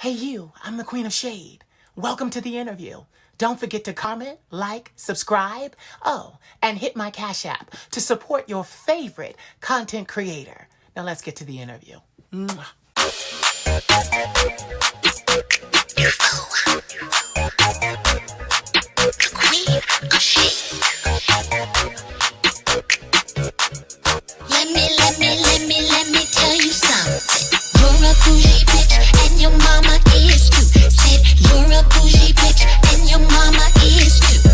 Hey you, I'm the Queen of Shade. Welcome to the interview. Don't forget to comment, like, subscribe, oh, and hit my Cash App to support your favorite content creator. Now let's get to the interview. Mwah. The Queen of Shade. Let me tell you something. You're a bougie bitch and your mama is too. Said you're a bougie bitch and your mama is too.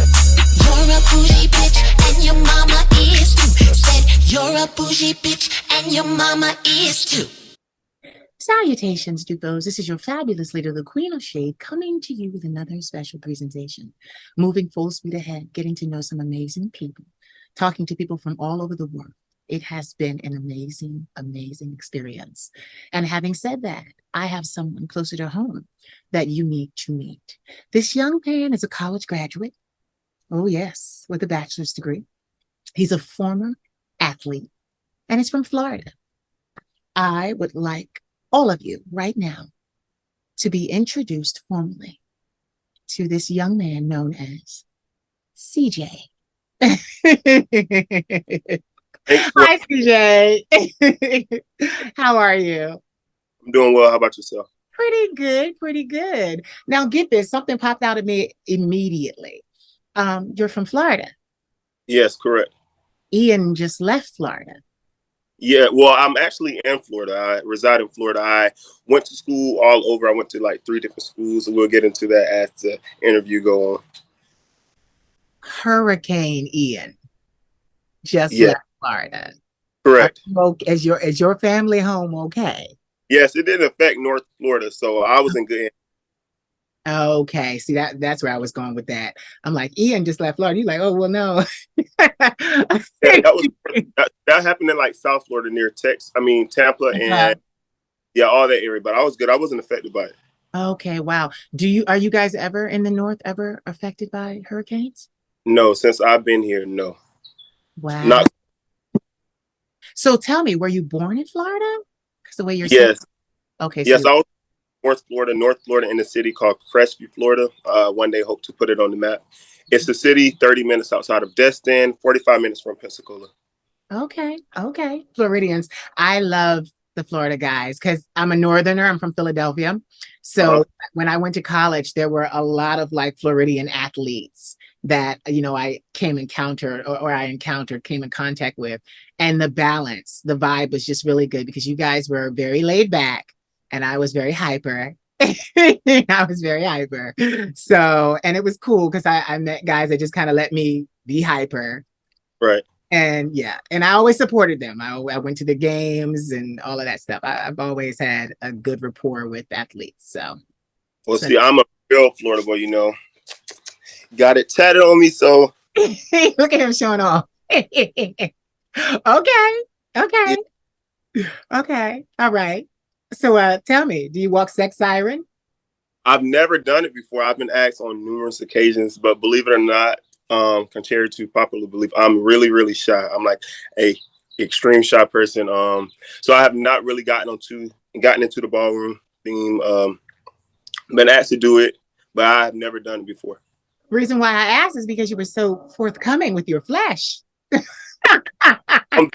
You're a bougie bitch and your mama is too. Said you're a bougie bitch and your mama is too. Salutations, Dupos. This is your fabulous leader, the Queen of Shade, coming to you with another special presentation. Moving full speed ahead, getting to know some amazing people, talking to people from all over the world. It has been an amazing, amazing experience. And having said that, I have someone closer to home that you need to meet. This young man is a college graduate. Oh, yes, with a bachelor's degree. He's a former athlete, and he's from Florida. I would like all of you right now to be introduced formally to this young man known as CJ. Hi, CJ. How are you? I'm doing well. How about yourself? Pretty good, pretty good. Now get this, something popped out at me immediately. You're from Florida. Yes, correct. Ian just left Florida. Yeah, well, I'm actually in Florida. I reside in Florida. I went to school all over. I went to like 3 different schools, and we'll get into that as the interview go on. Hurricane Ian just Yeah, left Florida. Are correct. you okay? Is your family home okay? Yes, it didn't affect North Florida, so I was in good hands. Okay, see that's where I was going with that. I'm like, Ian just left Florida. You're like, oh well, no. Yeah, that happened in like South Florida near Texas. I mean Tampa Yeah. and yeah, all that area. But I was good. I wasn't affected by it. Okay, wow. Are you guys ever in the north ever affected by hurricanes? No, since I've been here, no, Wow. not So tell me, were you born in Florida? Because the way you're saying, yes, okay, so yes. I was North Florida, in a city called Crestview, Florida. One day, hope to put it on the map. It's a city 30 minutes outside of Destin, 45 minutes from Pensacola. okay, okay. Floridians. I love the Florida guys because I'm a northerner. I'm from Philadelphia. Uh-huh. So when I went to college, there were a lot of like Floridian athletes that, I came in contact with. And the balance, the vibe was just really good because you guys were very laid back and I was very hyper. I was very hyper. So, and it was cool because I met guys that just kind of let me be hyper. Right. And yeah, and I always supported them. I went to the games and all of that stuff. I've always had a good rapport with athletes. Well, So see, I'm a real Florida boy, got it tatted on me. So, look at him showing off. Okay, yeah, okay, okay. All right. So tell me, do you walk sex siren? I've never done it before. I've been asked on numerous occasions, but believe it or not, contrary to popular belief, I'm really, really shy. I'm like a extreme shy person. So I have not really gotten into the ballroom theme. Been asked to do it, but I have never done it before. Reason why I asked is because you were so forthcoming with your flesh. I'm, I'm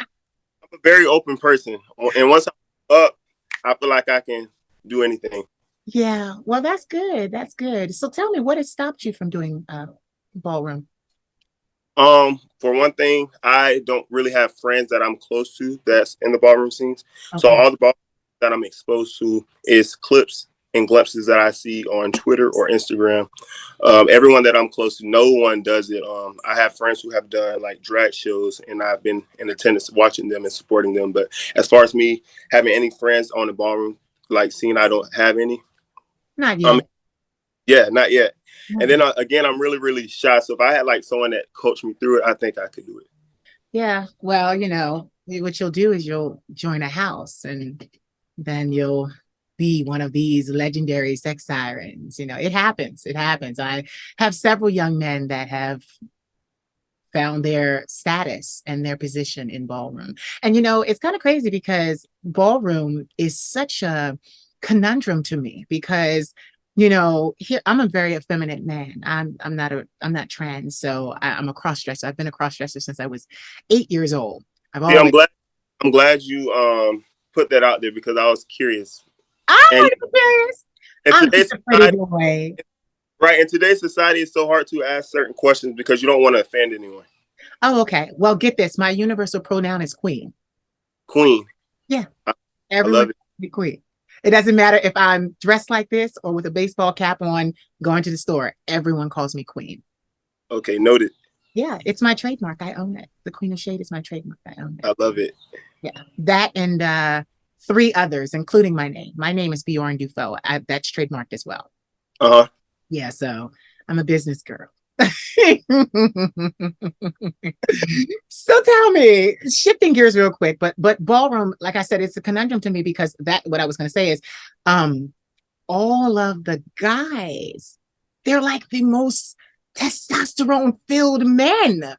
a very open person, and once I'm up, I feel like I can do anything. Yeah, well, that's good. That's good. So tell me, what has stopped you from doing ballroom? For one thing, I don't really have friends that I'm close to that's in the ballroom scenes. So Okay. all the ballroom that I'm exposed to is clips and glimpses that I see on Twitter or Instagram. Everyone that I'm close to, no one does it. I have friends who have done like drag shows, and I've been in attendance watching them and supporting them. But as far as me having any friends on the ballroom like scene, I don't have any. Not Um, yet. yeah, not yet. Not And then yet. again, I'm really, really shy. So if I had like someone that coached me through it, I think I could do it. Yeah. Well, what you'll do is you'll join a house and then you'll be one of these legendary sex sirens. It happens. It happens. I have several young men that have found their status and their position in ballroom. And it's kind of crazy because ballroom is such a conundrum to me because here I'm a very effeminate man. I'm not trans, so I'm a cross dresser. I've been a cross dresser since I was 8 years old. I've See, always I'm glad you put that out there because I was curious. I And want to be curious. in I'm just today's a pretty society, boy. right? In today's society, it's so hard to ask certain questions because you don't want to offend anyone. Oh, okay. Well, get this. My universal pronoun is queen. Queen, Yeah, I, I everyone love calls it. me queen. It doesn't matter if I'm dressed like this or with a baseball cap on going to the store. Everyone calls me queen. Okay, noted. Yeah, it's my trademark. I own it. The Queen of Shade is my trademark. I own it. I love it. Yeah, that and three others, including my name. My name is Bjorn Dufault. That's trademarked as well. Uh huh. Yeah, so I'm a business girl. So tell me, shifting gears real quick, but ballroom, like I said, it's a conundrum to me because that what I was going to say is, um, all of the guys, they're like the most testosterone filled men.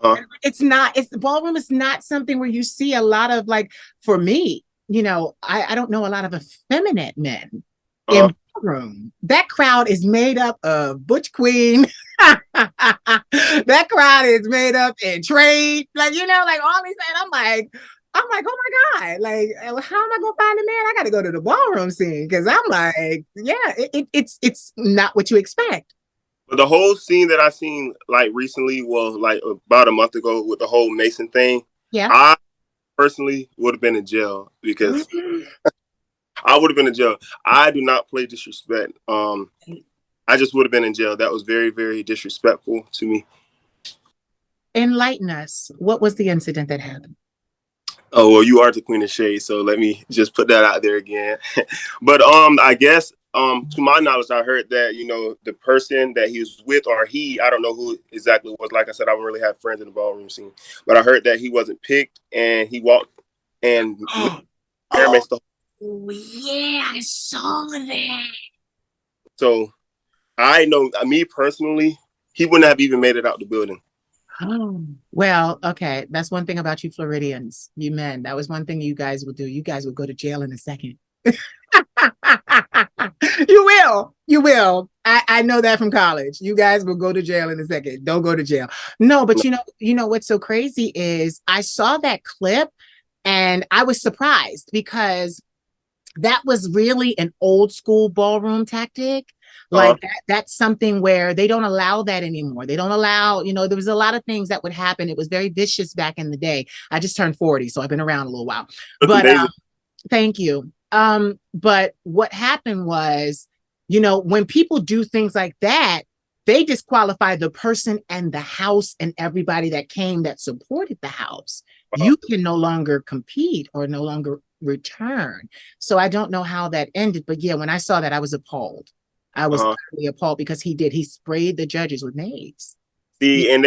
Uh It's not, it's ballroom is not something where you see a lot of like, for me, I don't know a lot of effeminate men huh. in ballroom. That crowd is made up of Butch Queen. That crowd is made up in trade, like like all these. And I'm like, oh my god, like how am I gonna find a man? I got to go to the ballroom scene because I'm like, yeah, it's not what you expect. But the whole scene that I seen like recently, well, like about a month ago with the whole Mason thing, Yeah. I personally would have been in jail because I would have been in jail. I do not play disrespect. I just would have been in jail. That was very, very disrespectful to me. Enlighten us. What was the incident that happened? Oh well, you are the queen of shade, so let me just put that out there again. But I guess to my knowledge, I heard that the person that he was with, or he, I don't know who exactly was. Like I said, I don't really have friends in the ballroom scene, but I heard that he wasn't picked, and he walked and Oh, makes the. yeah, I saw that. So I know me personally, he wouldn't have even made it out the building. Oh, well, okay. That's one thing about you Floridians, you men. That was one thing you guys would do. You guys would go to jail in a second. You will. You will. I know that from college. You guys will go to jail in a second. Don't go to jail. No, but what's so crazy is I saw that clip and I was surprised because that was really an old school ballroom tactic. Uh, Like that's something where they don't allow that anymore. They don't allow, there was a lot of things that would happen. It was very vicious back in the day. I just turned 40, so I've been around a little while. look But amazing. thank you. But what happened was, when people do things like that, they disqualify the person and the house and everybody that came that supported the house. Uh, You can no longer compete or no longer return. So I don't know how that ended, but yeah, when I saw that, I was appalled. I was uh, utterly appalled because he sprayed the judges with names. Yeah. See, and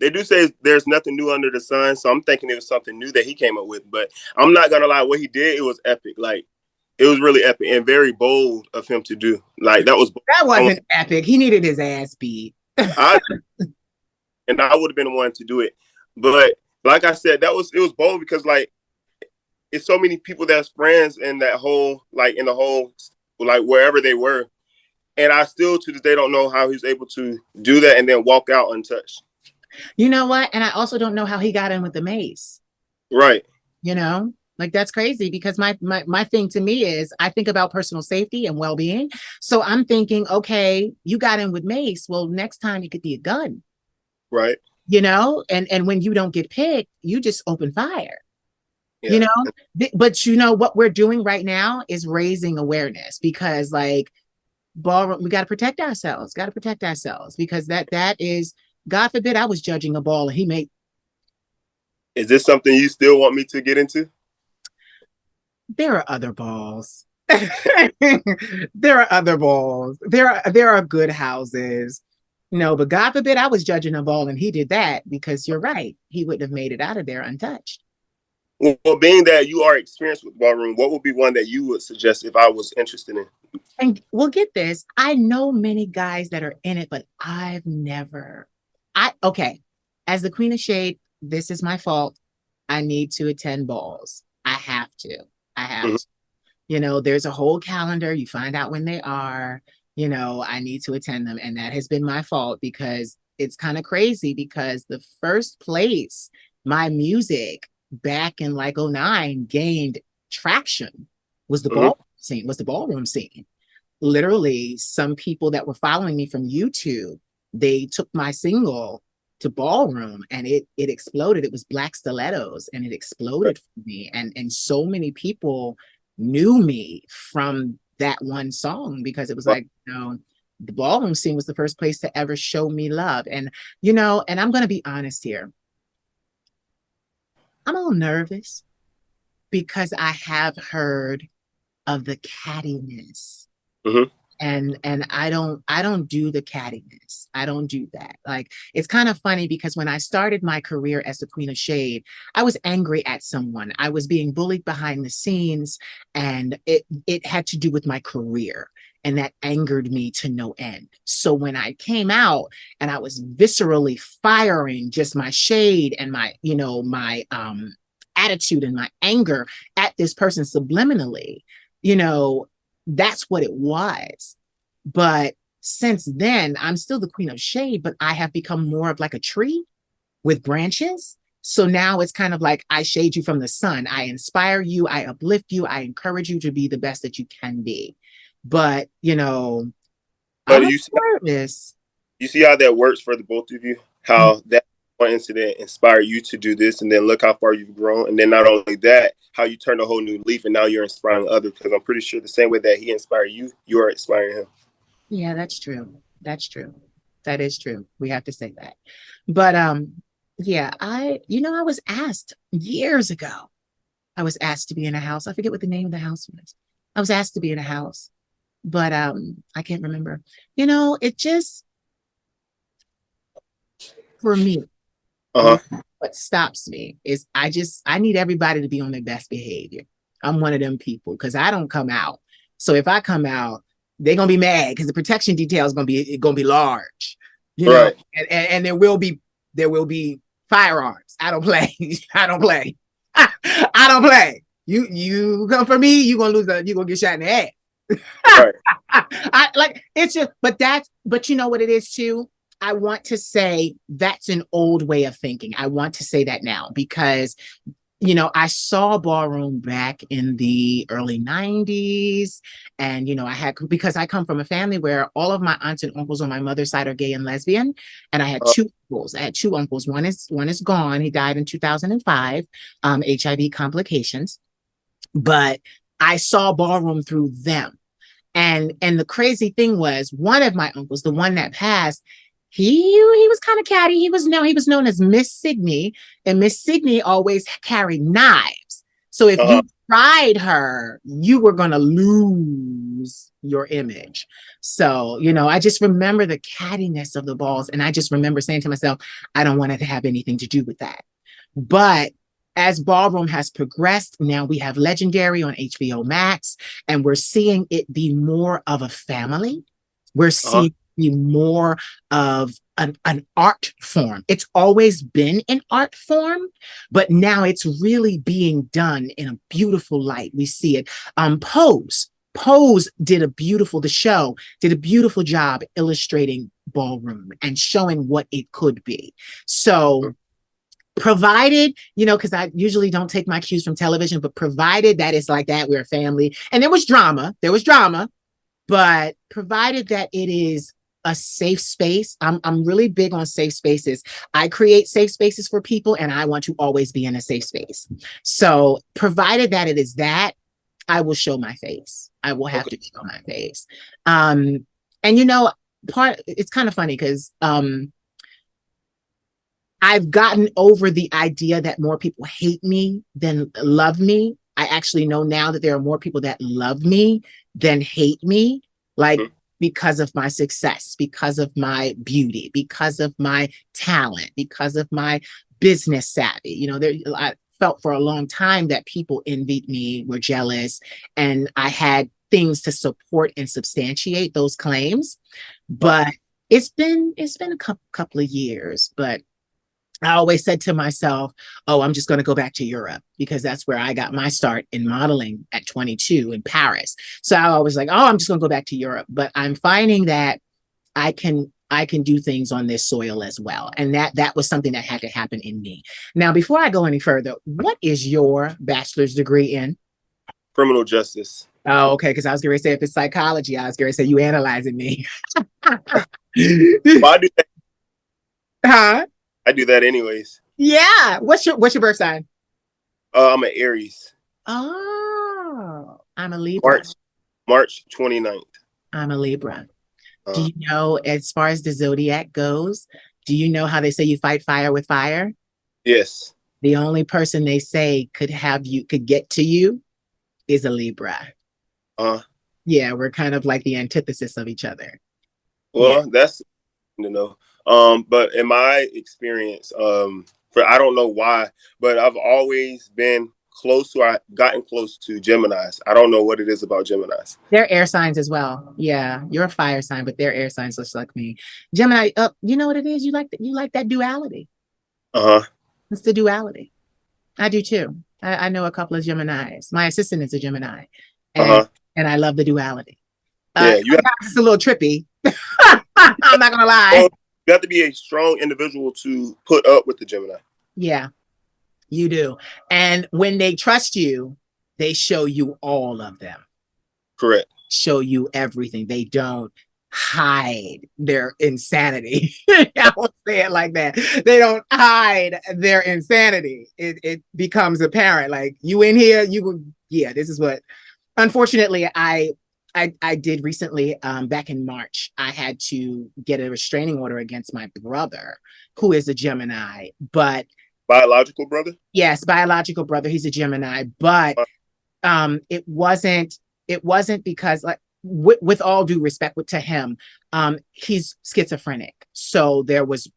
they do say there's nothing new under the sun, so I'm thinking it was something new that he came up with. But I'm not gonna lie, what he did, it was epic. Like it was really epic and very bold of him to do. Like that was That bold. wasn't epic. He needed his ass beat. I and I would have been the one to do it. But like I said, it was bold because like it's so many people that's friends in that whole like in the whole like wherever they were. And I still to this day don't know how he's able to do that and then walk out untouched. You know what? And I also don't know how he got in with the mace. Right. Like that's crazy because my thing to me is I think about personal safety and well-being. So I'm thinking, okay, you got in with mace. Well, next time it could be a gun, Right. and when you don't get picked, you just open fire. you Yeah. know but what we're doing right now is raising awareness because like ballroom, we got to protect ourselves because that is, god forbid I was judging a ball and he made. Is this something you still want me to get into? There are other balls. There are other balls. There are good houses. No, but God forbid I was judging a ball and he did that because you're right. He wouldn't have made it out of there untouched. Well, being that you are experienced with ballroom, what would be one that you would suggest if I was interested in? And we'll get this. I know many guys that are in it, but I've never. Okay. As the Queen of Shade, this is my fault. I need to attend balls. I have to. I have Mhm. to. There's a whole calendar. You find out when they are. I need to attend them. And that has been my fault because it's kind of crazy because the first place my music back in like '09 gained traction was the Hmm. ballroom scene. Literally, some people that were following me from YouTube, they took my single to ballroom and it exploded. It was Black Stilettos and it exploded for me. And so many people knew me from that one song because it was like, the ballroom scene was the first place to ever show me love. And I'm gonna be honest here. I'm a little nervous because I have heard of the cattiness. Hmm. And I don't do the cattiness. I don't do that. Like, it's kind of funny because when I started my career as the Queen of Shade, I was angry at someone. I was being bullied behind the scenes, and it had to do with my career. And that angered me to no end. So when I came out and I was viscerally firing just my shade and my attitude and my anger at this person subliminally, you know, that's what it was. But since then, I'm still the Queen of Shade, but I have become more of like a tree with branches. So now it's kind of like I shade you from the sun. I inspire you, I uplift you, I encourage you to be the best that you can be. But, But I'm a nervous. you see how that works for the both of you? How that one incident inspired you to do this, and then look how far you've grown. And then not only that, how you turned a whole new leaf, and now you're inspiring others. Because I'm pretty sure the same way that he inspired you, you are inspiring him. Yeah, that's true. That's true. That is true. We have to say that. But yeah, I was asked years ago. I was asked to be in a house. I forget what the name of the house was. I was asked to be in a house, but I can't remember. It just, for me, Uh huh. what stops me is I need everybody to be on their best behavior. I'm one of them people because I don't come out. So if I come out, they're gonna be mad because the protection detail is gonna be large, Right. and there will be firearms. I don't play. I don't play. I don't play. You come for me, you're gonna get shot in the head. Right. I like it's just, but you know what it is too. I want to say that's an old way of thinking. I want to say that now because I saw ballroom back in the early '90s. And, because I come from a family where all of my aunts and uncles on my mother's side are gay and lesbian. And I had Uh, two uncles. I had two uncles. One is gone. He died in 2005, HIV complications. But I saw ballroom through them. And the crazy thing was one of my uncles, the one that passed, he was kind of catty. He was known as Miss Signey, and Miss Signey always carried knives. So if uh-huh. you tried her, you were gonna lose your image. So, I just remember the cattiness of the balls, and I just remember saying to myself, I don't want to have anything to do with that. But as ballroom has progressed, now we have Legendary on HBO Max, and we're seeing it be more of a family. We're Uh-huh. seeing it be more of an art form. It's always been an art form, but now it's really being done in a beautiful light. We see it. Pose the show did a beautiful job illustrating ballroom and showing what it could be. So, provided, because I usually don't take my cues from television, but provided that it's like that, we're a family. And there was drama, but provided that it is a safe space. I'm really big on safe spaces. I create safe spaces for people, and I want to always be in a safe space. So provided that it is that, I will show my face. I will have Okay. to show my face. And it's kind of funny because I've gotten over the idea that more people hate me than love me. I actually know now that there are more people that love me than hate me, like, Mhm. because of my success, because of my beauty, because of my talent, because of my business savvy. I felt for a long time that people envied me, were jealous, and I had things to support and substantiate those claims. Uh, But it's been a couple of years, but I always said to myself, oh, I'm just going to go back to Europe because that's where I got my start in modeling at 22 in Paris. So I was like, oh, I'm just going to go back to Europe. But I'm finding that I can do things on this soil as well. And that was something that had to happen in me. Now, before I go any further, what is your bachelor's degree in? Criminal justice. Oh, okay. Because I was going to say if it's psychology, I was going to say you analyzing me. Well, Huh? I do that anyways. Yeah. What's your birth sign? I'm an Aries. Oh, I'm a Libra. March 29th. I'm a Libra. Do Uh, you know, as far as the zodiac goes, do you know how they say you fight fire with fire? yes. The only person they say could get to you is a Libra. Uh, Yeah, we're kind of like the antithesis of each other. Yeah. well, that's you know. But in my experience, for I don't know why, but I've always been gotten close to Geminis. I don't know what it is about Geminis. They're air signs as well. Yeah, you're a fire sign, but they're air signs just like me. Gemini, you know what it is? You like that duality. Uh huh. It's the duality. I do too. I know a couple of Geminis. My assistant is a Gemini, Uh and huh. and I love the duality. Yeah, you have, Sometimes it's a little trippy. I'm not gonna lie. well, you have to be a strong individual to put up with the Gemini. Yeah, you do. And when they trust you, they show you all of them. Correct. Show you everything. They don't hide their insanity. I won't say it like that. They don't hide their insanity. It becomes apparent. Like you in here, yeah, this is what unfortunately I did recently back in March. I had to get a restraining order against my brother, who is a Gemini, but Biological brother. yes, biological brother, he's a Gemini, but Uh, it wasn't because like with all due respect to him, he's schizophrenic, so there was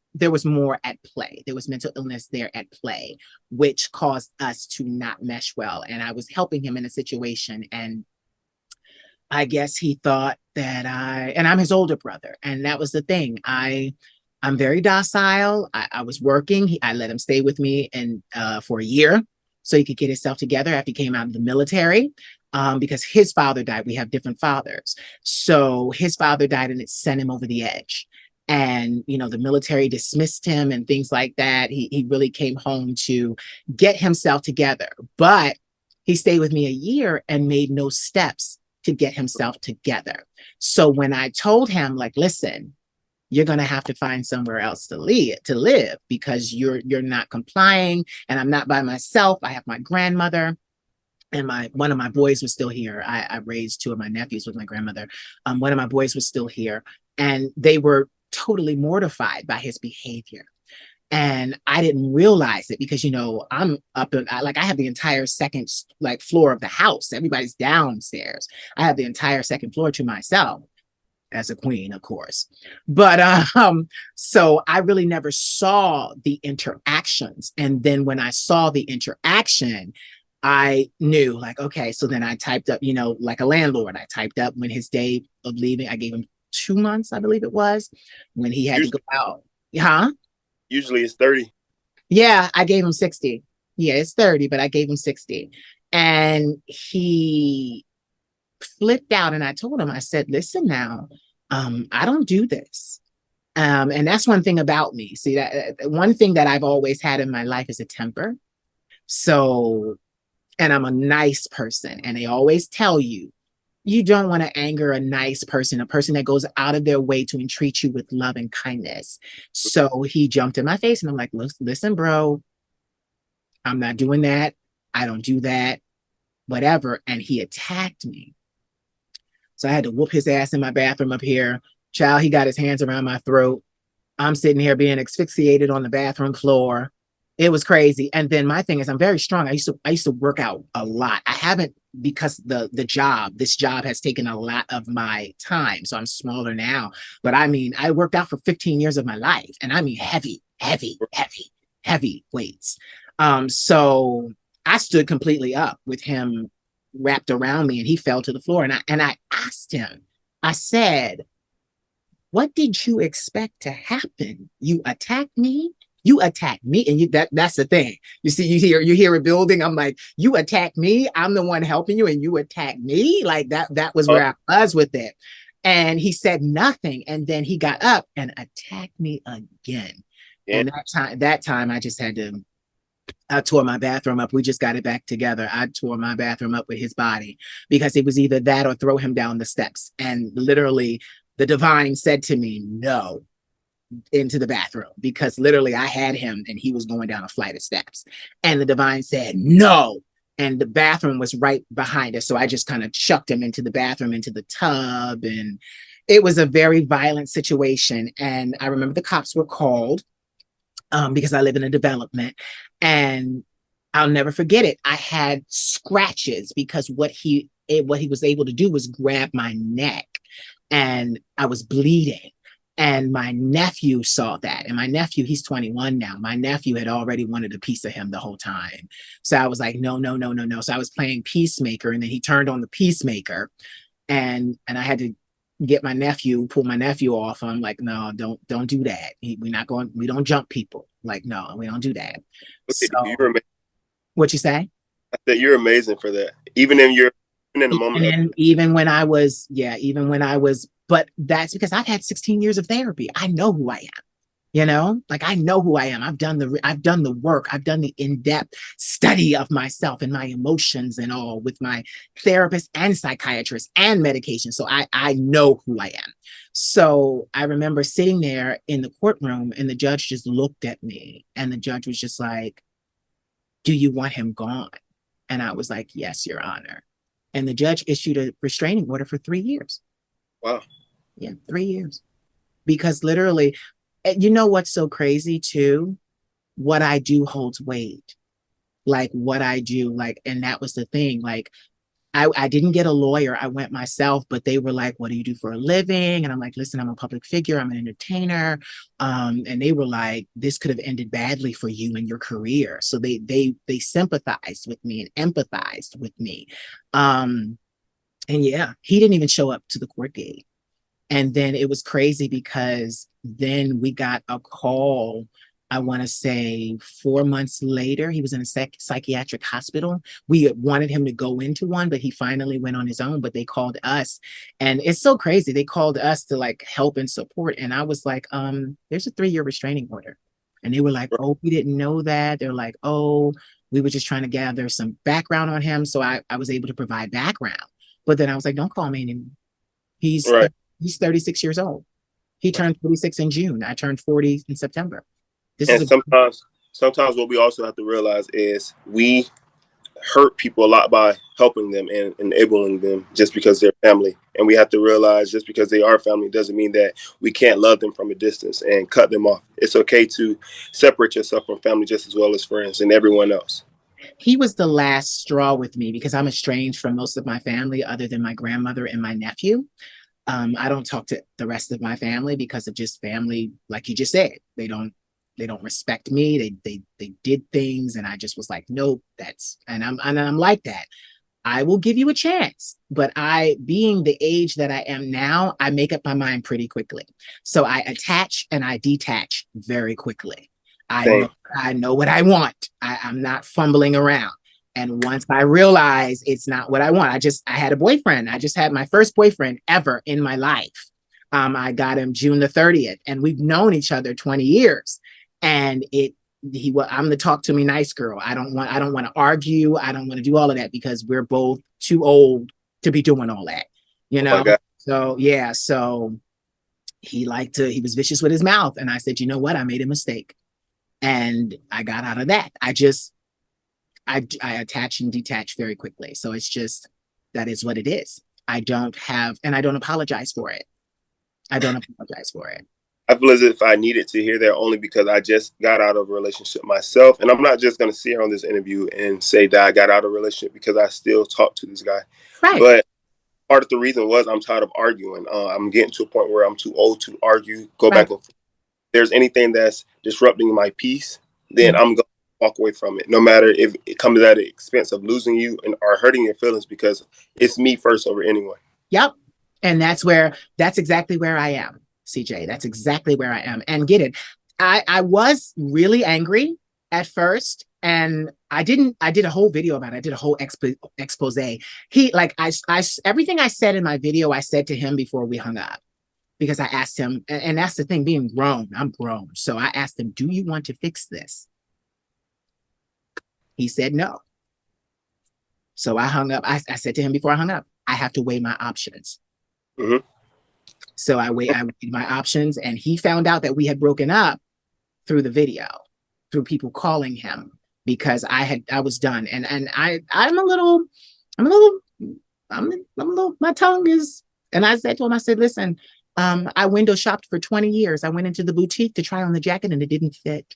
more at play. There was mental illness there at play, which caused us to not mesh well, and I was helping him in a situation, and I guess he thought that and I'm his older brother, and that was the thing. I'm very docile. I was working. I let him stay with me and for a year so he could get himself together after he came out of the military. Because his father died. We have different fathers. So his father died and it sent him over the edge. And, the military dismissed him and things like that. He really came home to get himself together. But he stayed with me a year and made no steps to get himself together. So when I told him, like, listen, you're going to have to find somewhere else to live because you're not complying, and I'm not by myself. I have my grandmother, and one of my boys was still here. I raised two of my nephews with my grandmother. One of my boys was still here, and they were totally mortified by his behavior. And I didn't realize it because I'm up and I have the entire second like floor of the house. Everybody's downstairs. I have the entire second floor to myself as a queen, of course. But so I really never saw the interactions. And then when I saw the interaction, I knew like, okay, so then I typed up, like a landlord, I typed up when his day of leaving. I gave him 2 months, I believe it was, when he had to go out. Huh? Usually it's 30. Yeah, I gave him 60. Yeah, it's 30, but I gave him 60. And he flipped out, and I told him, I said, listen now, I don't do this. And that's one thing about me. See, that one thing that I've always had in my life is a temper. So, and I'm a nice person. And they always tell you, you don't want to anger a nice person, a person that goes out of their way to entreat you with love and kindness. So he jumped in my face, and I'm like, listen, bro, I'm not doing that. I don't do that, whatever. And he attacked me. So I had to whoop his ass in my bathroom up here. Child, he got his hands around my throat. I'm sitting here being asphyxiated on the bathroom floor. It was crazy. And then my thing is, I'm very strong. I used to work out a lot. I haven't, because this job has taken a lot of my time. So I'm smaller now. But I mean, I worked out for 15 years of my life, and I mean heavy, heavy, heavy, heavy weights. So I stood completely up with him wrapped around me, and he fell to the floor. And I asked him, I said, what did you expect to happen? You attacked me, You attack me, and that's the thing. You see, you hear it building. I'm like, you attack me. I'm the one helping you, and you attack me. Like that was where I was with it. And he said nothing, and then he got up and attacked me again. Yeah. And that time, I just had to. I tore my bathroom up. We just got it back together. I tore my bathroom up with his body because it was either that or throw him down the steps. And literally, the divine said to me, no, into the bathroom, because literally I had him and he was going down a flight of steps. And the divine said, no. And the bathroom was right behind us. So I just kind of chucked him into the bathroom, into the tub. And it was a very violent situation. And I remember the cops were called because I live in a development. And I'll never forget it. I had scratches because what he was able to do was grab my neck, and I was bleeding. And my nephew saw that. And my nephew, he's 21 now. My nephew had already wanted a piece of him the whole time. So I was like, no, no, no, no, no. So I was playing peacemaker, and then he turned on the peacemaker, and I had to pull my nephew off. I'm like, no, don't do that. We don't jump people. Like, no, we don't do that. So, what you say? I said you're amazing for that. Even in the moment. Even when I was, but that's because I've had 16 years of therapy. I know who I am. Like I know who I am. I've done the work. I've done the in-depth study of myself and my emotions and all with my therapist and psychiatrist and medication. So I know who I am. So I remember sitting there in the courtroom, and the judge just looked at me, and the judge was just like, do you want him gone? And I was like, yes, Your Honor. And the judge issued a restraining order for 3 years. Wow. Yeah, 3 years. Because literally, you know what's so crazy too? What I do holds weight. Like what I do, like, and that was the thing. Like, I didn't get a lawyer. I went myself, but they were like, what do you do for a living? And I'm like, listen, I'm a public figure. I'm an entertainer. And they were like, this could have ended badly for you in your career. So they sympathized with me and empathized with me. And yeah, he didn't even show up to the court gate. And then it was crazy because then we got a call, I want to say 4 months later. He was in a psychiatric hospital. We wanted him to go into one, but he finally went on his own. But they called us, and it's so crazy. They called us to like help and support. And I was like, there's a 3-year restraining order. And they were like, oh, we didn't know that. They're like, oh, we were just trying to gather some background on him. So I was able to provide background. But then I was like, don't call me anymore. He's 36 years old. He turned 46 in June. I turned 40 in September. Sometimes what we also have to realize is we hurt people a lot by helping them and enabling them just because they're family. And we have to realize just because they are family doesn't mean that we can't love them from a distance and cut them off. It's okay to separate yourself from family just as well as friends and everyone else. He was the last straw with me because I'm estranged from most of my family other than my grandmother and my nephew. I don't talk to the rest of my family because of just family, like you just said. They don't respect me. They did things, and I just was like, nope, and I'm like that. I will give you a chance, but being the age that I am now, I make up my mind pretty quickly. So I attach and I detach very quickly. I know what I want. I'm not fumbling around. And once I realize it's not what I want, I had a boyfriend. I just had my first boyfriend ever in my life. I got him June the 30th, and we've known each other 20 years. And I'm the talk to me nice girl. I don't want to argue. I don't want to do all of that because we're both too old to be doing all that, So yeah, so he was vicious with his mouth. And I said, you know what? I made a mistake. And I got out of that. I attach and detach very quickly. So it's just, that is what it is. I don't apologize for it. I feel as if I needed to hear that only because I just got out of a relationship myself. And I'm not just going to sit here on this interview and say that I got out of a relationship because I still talk to this guy. Right. But part of the reason was I'm tired of arguing. I'm getting to a point where I'm too old to argue, go back and forth. If there's anything that's disrupting my peace, then I'm going to walk away from it, no matter if it comes at the expense of losing you or hurting your feelings, because it's me first over anyone. Yep. And that's exactly where I am, CJ. That's exactly where I am. And get it. I was really angry at first, and I did a whole video about it. I did a whole expose. He like I everything I said in my video, I said to him before we hung up, because I asked him, and that's the thing, being grown, I'm grown. So I asked him, do you want to fix this? He said no. So I hung up. I said to him before I hung up, I have to weigh my options. Mm-hmm. So I weighed my options, and he found out that we had broken up through the video, through people calling him, because I was done. And I'm a little, my tongue is, and I said to him, I said, listen, I window shopped for 20 years. I went into the boutique to try on the jacket and it didn't fit.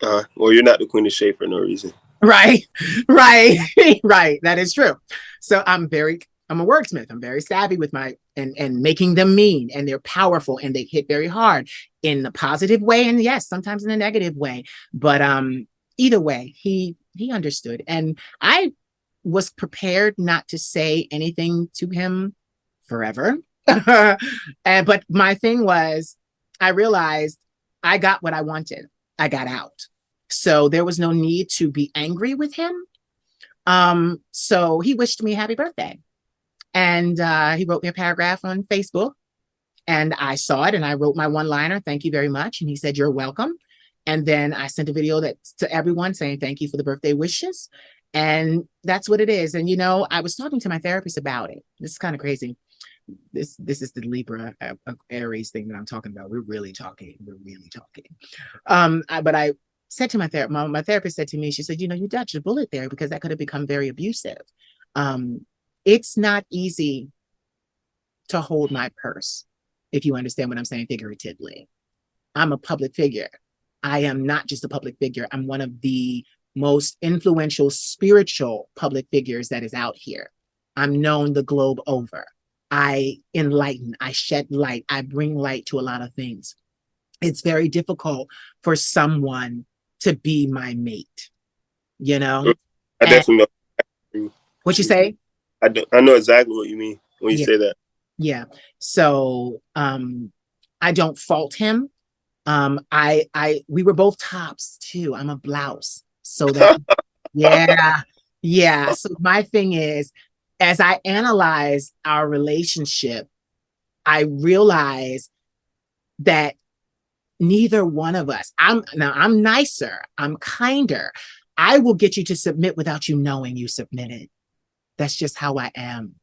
Well, you're not the queen of shape for no reason. Right, right, right. That is true. So I'm a wordsmith. I'm very savvy with my, and making them mean, and they're powerful, and they hit very hard in a positive way. And yes, sometimes in a negative way. But either way, he understood. And I was prepared not to say anything to him forever. But my thing was, I realized I got what I wanted. I got out. So there was no need to be angry with him. So he wished me happy birthday. And he wrote me a paragraph on Facebook. And I saw it, and I wrote my one-liner, thank you very much. And he said, you're welcome. And then I sent a video to everyone saying thank you for the birthday wishes. And that's what it is. And, I was talking to my therapist about it. This is kind of crazy. This is the Libra Aries thing that I'm talking about. We're really talking. But I said to my therapist said to me, she said, you dodged a bullet there, because that could have become very abusive. It's not easy to hold my purse, if you understand what I'm saying figuratively. I'm a public figure. I am not just a public figure. I'm one of the most influential spiritual public figures that is out here. I'm known the globe over. I enlighten, I shed light, I bring light to a lot of things. It's very difficult for someone to be my mate, I definitely know. What you say? I know exactly what you mean when you say that. Yeah. So I don't fault him. We were both tops too. I'm a blouse. So that yeah. So my thing is, as I analyze our relationship, I realize that neither one of us, I'm nicer, I'm kinder. I will get you to submit without you knowing you submitted. That's just how I am.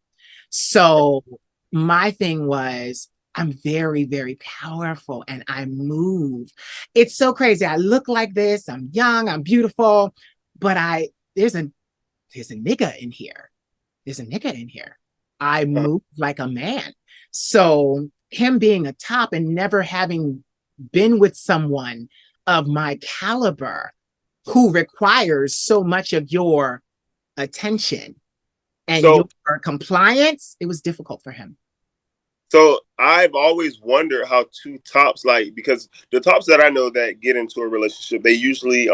So my thing was, I'm very, very powerful, and I move. It's so crazy. I look like this. I'm young, I'm beautiful, but there's a nigga in here. There's a nigga in here. I move like a man. So him being a top and never having been with someone of my caliber who requires so much of your attention and your compliance, it was difficult for him. So I've always wondered how two tops, because the tops that I know that get into a relationship, they usually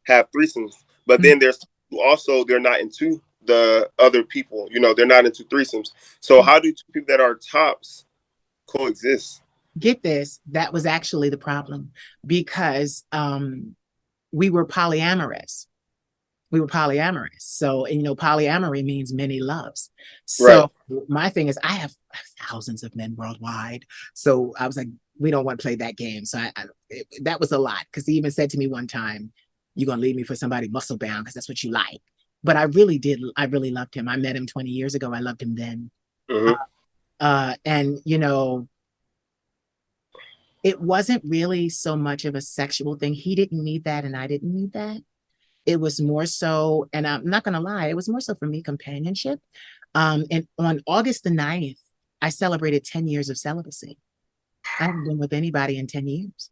have threesomes, but then there's also, they're not into the other people, they're not into threesomes. So how do two people that are tops coexist? Get this, that was actually the problem, because we were polyamorous. So, polyamory means many loves. So my thing is, I have thousands of men worldwide. So I was like, we don't want to play that game. So that was a lot, because he even said to me one time, you're going to leave me for somebody muscle bound because that's what you like. But I really did. I really loved him. I met him 20 years ago. I loved him then. And, it wasn't really so much of a sexual thing. He didn't need that, and I didn't need that. It was more so, and I'm not going to lie, it was more so for me, companionship. And on August the 9th, I celebrated 10 years of celibacy. I haven't been with anybody in 10 years.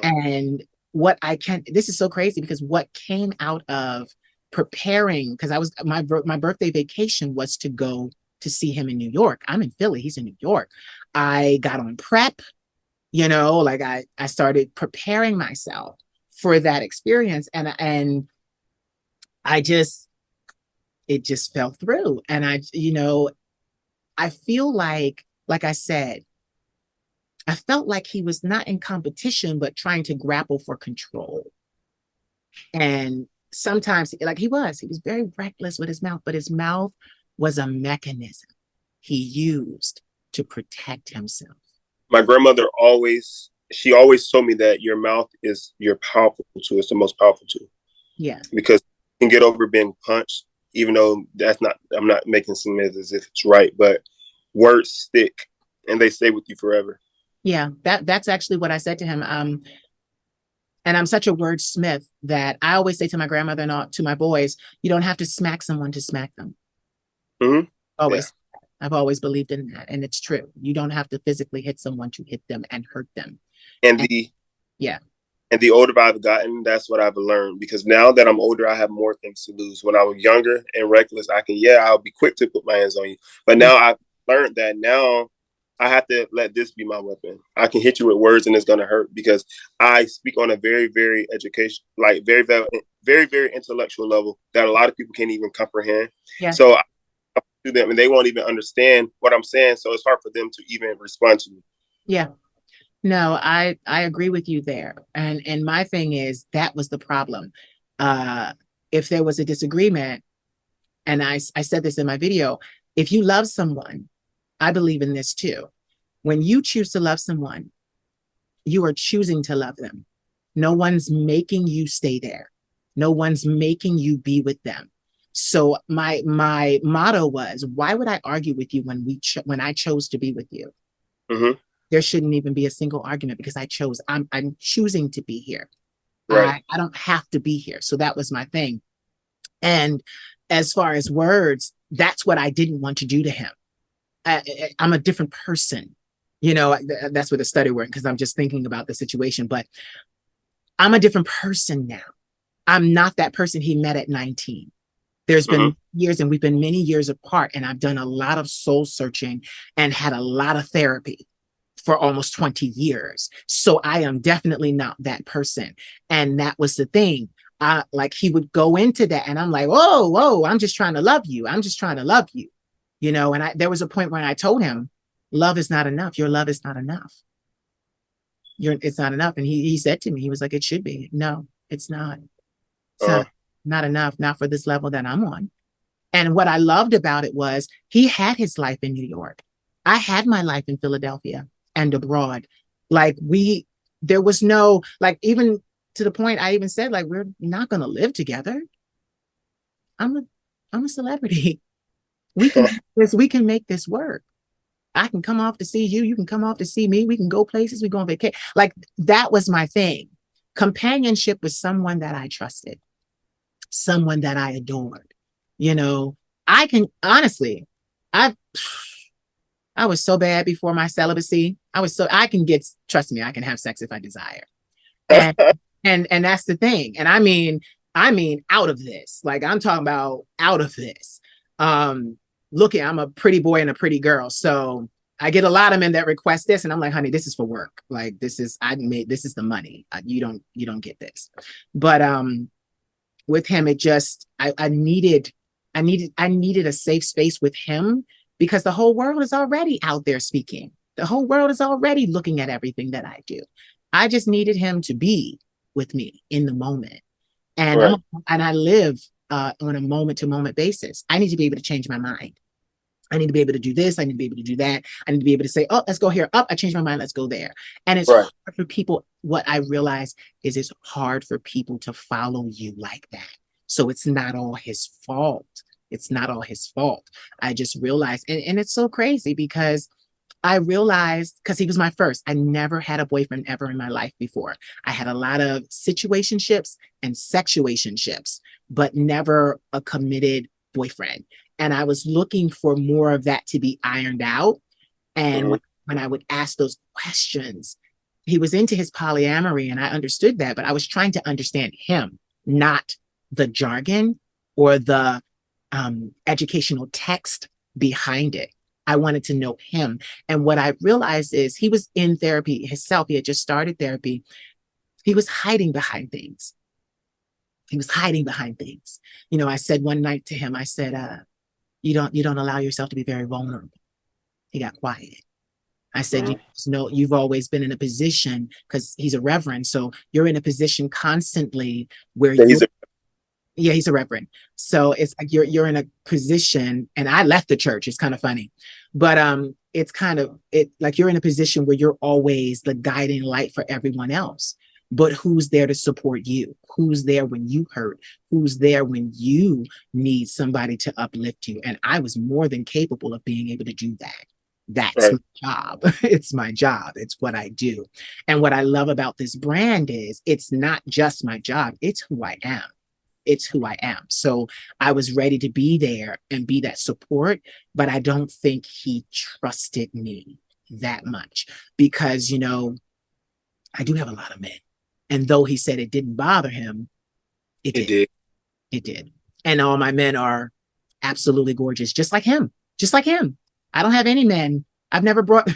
And this is so crazy, because what came out of preparing, because my birthday vacation was to go to see him in New York. I'm in Philly, he's in New York. I got on prep, I started preparing myself for that experience, and it just fell through. And I feel like I said, I felt like he was not in competition, but trying to grapple for control. And sometimes, like he was very reckless with his mouth, but his mouth was a mechanism he used to protect himself. My grandmother she always told me that your mouth is your powerful tool. It's the most powerful tool. Yeah. Because you can get over being punched, even though I'm not making some as if it's right, but words stick and they stay with you forever. Yeah, that's actually what I said to him. And I'm such a wordsmith that I always say to my grandmother and all, to my boys, you don't have to smack someone to smack them. Mm-hmm. Always. Yeah. I've always believed in that. And it's true. You don't have to physically hit someone to hit them and hurt them. And the older I've gotten, that's what I've learned. Because now that I'm older, I have more things to lose. When I was younger and reckless, I'll be quick to put my hands on you. But now I've learned that now I have to let this be my weapon. I can hit you with words and it's going to hurt because I speak on a very, very education, like very, very, very, very intellectual level that a lot of people can't even comprehend. Yeah. So I to them and they won't even understand what I'm saying. So it's hard for them to even respond to me. Yeah. No, I agree with you there. And my thing is that was the problem. If there was a disagreement, and I said this in my video, if you love someone, I believe in this too. When you choose to love someone, you are choosing to love them. No one's making you stay there. No one's making you be with them. So my motto was, why would I argue with you when I chose to be with you? Mm-hmm. There shouldn't even be a single argument because I'm choosing to be here. Right. I don't have to be here. So that was my thing. And as far as words, that's what I didn't want to do to him. I'm a different person. You know, that's where the study went because I'm just thinking about the situation, but I'm a different person now. I'm not that person he met at 19. There's been years and we've been many years apart and I've done a lot of soul searching and had a lot of therapy for almost 20 years. So I am definitely not that person. And that was the thing. Like he would go into that and I'm like, whoa, I'm just trying to love you. I'm just trying to love you. You know, and there was a point when I told him, love is not enough. Your love is not enough. It's not enough. And he said to me, he was like, it should be. No, it's not. It's not enough, not for this level that I'm on. And what I loved about it was he had his life in New York. I had my life in Philadelphia and abroad. Like there was no, like, even to the point I even said, like, we're not going to live together. I'm a celebrity. We can make this work. I can come off to see you. You can come off to see me. We can go places. We go on vacation. Like, that was my thing. Companionship with someone that I trusted, someone that I adored. You know, I can honestly, I was so bad before my celibacy. I can trust me, I can have sex if I desire. And and that's the thing. And I mean out of this. Like, I'm talking about out of this. I'm a pretty boy and a pretty girl. So I get a lot of men that request this and I'm like, honey, this is for work. Like, this is the money. You don't get this. But with him, it just, I needed a safe space with him because the whole world is already out there speaking. The whole world is already looking at everything that I do. I just needed him to be with me in the moment. And right. I live on a moment to moment basis. I need to be able to change my mind. I need to be able to do this. I need to be able to do that. I need to be able to say, oh, let's go here. Oh, I changed my mind. Let's go there. And it's hard for people. What I realize is it's hard for people to follow you like that. So it's not all his fault. It's not all his fault. I just realized, and it's so crazy because I realized, because he was my first, I never had a boyfriend ever in my life before. I had a lot of situationships and sexuationships, but never a committed boyfriend. And I was looking for more of that to be ironed out. And when I would ask those questions, he was into his polyamory and I understood that, but I was trying to understand him, not the jargon or the educational text behind it. I wanted to know him. And what I realized is he was in therapy himself. He had just started therapy. He was hiding behind things. You know, I said one night to him, I said, you don't allow yourself to be very vulnerable. He got quiet. I said, you Mhm. know, you've always been in a position, because he's a reverend. So you're in a position constantly where Yeah, he's you, a yeah, he's a reverend. So it's like you're in a position, and I left the church. It's kind of funny, but it's kind of it like you're in a position where you're always the guiding light for everyone else. But who's there to support you? Who's there when you hurt? Who's there when you need somebody to uplift you? And I was more than capable of being able to do that. That's right. my job. It's my job. It's what I do. And what I love about this brand is it's not just my job, it's who I am. It's who I am. So I was ready to be there and be that support, but I don't think he trusted me that much because, you know, I do have a lot of men. And though he said it didn't bother him, it It did. did. It did. And all my men are absolutely gorgeous, just like him. Just like him. I don't have any men. I've never brought